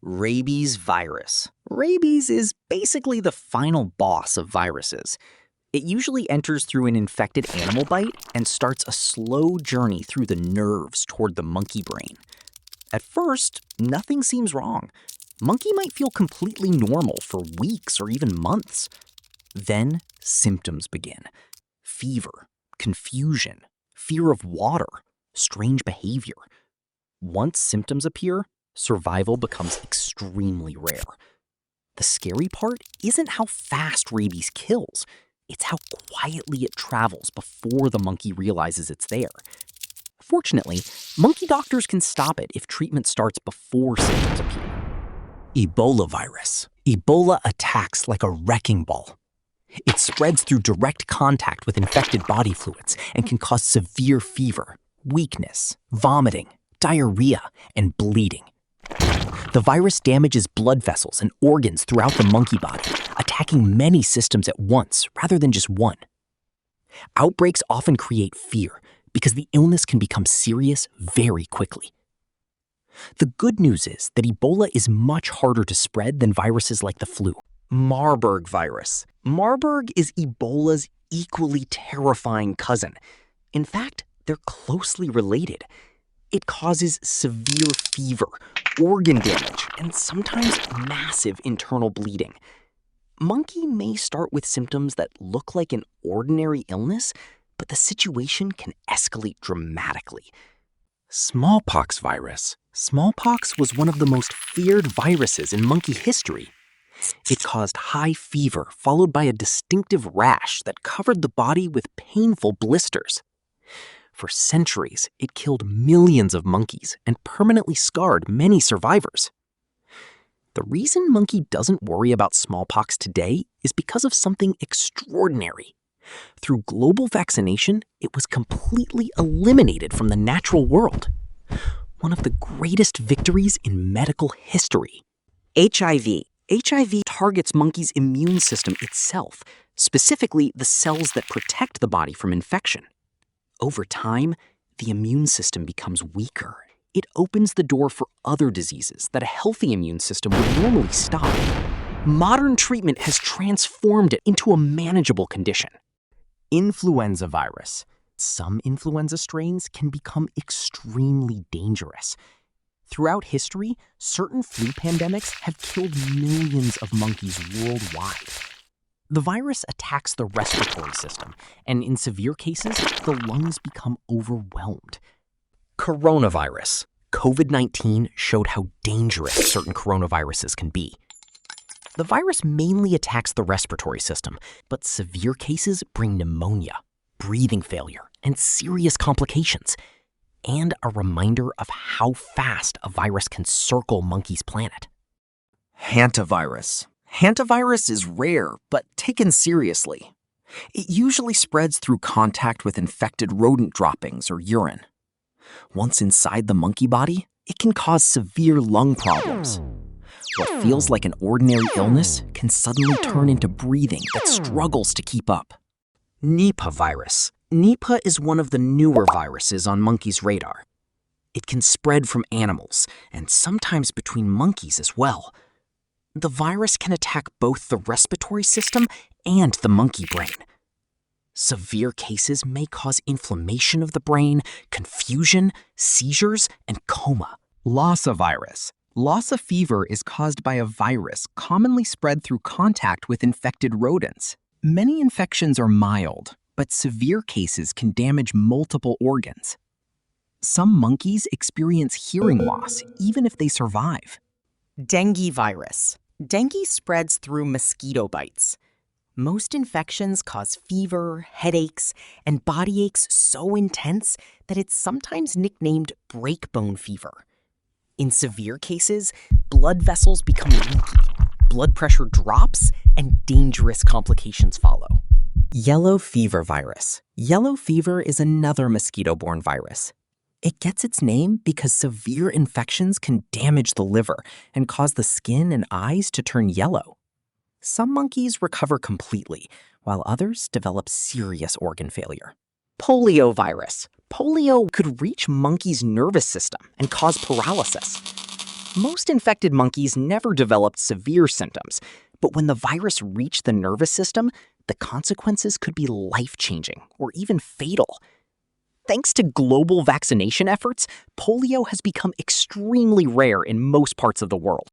Rabies virus. Rabies is basically the final boss of viruses. It usually enters through an infected animal bite and starts a slow journey through the nerves toward the monkey brain. At first, nothing seems wrong. Monkey might feel completely normal for weeks or even months. Then symptoms begin. Fever, confusion, fear of water, strange behavior. Once symptoms appear, survival becomes extremely rare. The scary part isn't how fast rabies kills, it's how quietly it travels before the monkey realizes it's there. Fortunately, monkey doctors can stop it if treatment starts before symptoms appear. Ebola virus. Ebola attacks like a wrecking ball. It spreads through direct contact with infected body fluids and can cause severe fever, weakness, vomiting, diarrhea, and bleeding. The virus damages blood vessels and organs throughout the monkey body, attacking many systems at once rather than just one. Outbreaks often create fear because the illness can become serious very quickly. The good news is that Ebola is much harder to spread than viruses like the flu. Marburg virus. Marburg is Ebola's equally terrifying cousin. In fact, they're closely related. It causes severe fever, organ damage, and sometimes massive internal bleeding. Monkey may start with symptoms that look like an ordinary illness, but the situation can escalate dramatically. Smallpox virus. Smallpox was one of the most feared viruses in monkey history. It caused high fever, followed by a distinctive rash that covered the body with painful blisters. For centuries, it killed millions of monkeys and permanently scarred many survivors. The reason monkey doesn't worry about smallpox today is because of something extraordinary. Through global vaccination, it was completely eliminated from the natural world. One of the greatest victories in medical history. HIV. HIV targets monkeys' immune system itself, specifically the cells that protect the body from infection. Over time, the immune system becomes weaker. It opens the door for other diseases that a healthy immune system would normally stop. Modern treatment has transformed it into a manageable condition. Influenza virus. Some influenza strains can become extremely dangerous. Throughout history, certain flu pandemics have killed millions of monkeys worldwide. The virus attacks the respiratory system, and in severe cases, the lungs become overwhelmed. Coronavirus. COVID-19 showed how dangerous certain coronaviruses can be. The virus mainly attacks the respiratory system, but severe cases bring pneumonia, breathing failure, and serious complications, and a reminder of how fast a virus can circle monkeys' planet. Hantavirus. Hantavirus is rare, but taken seriously. It usually spreads through contact with infected rodent droppings or urine. Once inside the monkey body, it can cause severe lung problems. What feels like an ordinary illness can suddenly turn into breathing that struggles to keep up. Nipah virus. Nipah is one of the newer viruses on monkeys' radar. It can spread from animals, and sometimes between monkeys as well. The virus can attack both the respiratory system and the monkey brain. Severe cases may cause inflammation of the brain, confusion, seizures, and coma. Lassa Virus. Lassa Fever is caused by a virus commonly spread through contact with infected rodents. Many infections are mild, but severe cases can damage multiple organs. Some monkeys experience hearing loss even if they survive. Dengue virus. Dengue spreads through mosquito bites. Most infections cause fever, headaches, and body aches so intense that it's sometimes nicknamed breakbone fever. In severe cases, blood vessels become leaky, blood pressure drops, and dangerous complications follow. Yellow fever virus. Yellow fever is another mosquito-borne virus. It gets its name because severe infections can damage the liver and cause the skin and eyes to turn yellow. Some monkeys recover completely, while others develop serious organ failure. Polio virus. Polio could reach monkeys' nervous system and cause paralysis. Most infected monkeys never developed severe symptoms, but when the virus reached the nervous system, the consequences could be life-changing or even fatal. Thanks to global vaccination efforts, polio has become extremely rare in most parts of the world.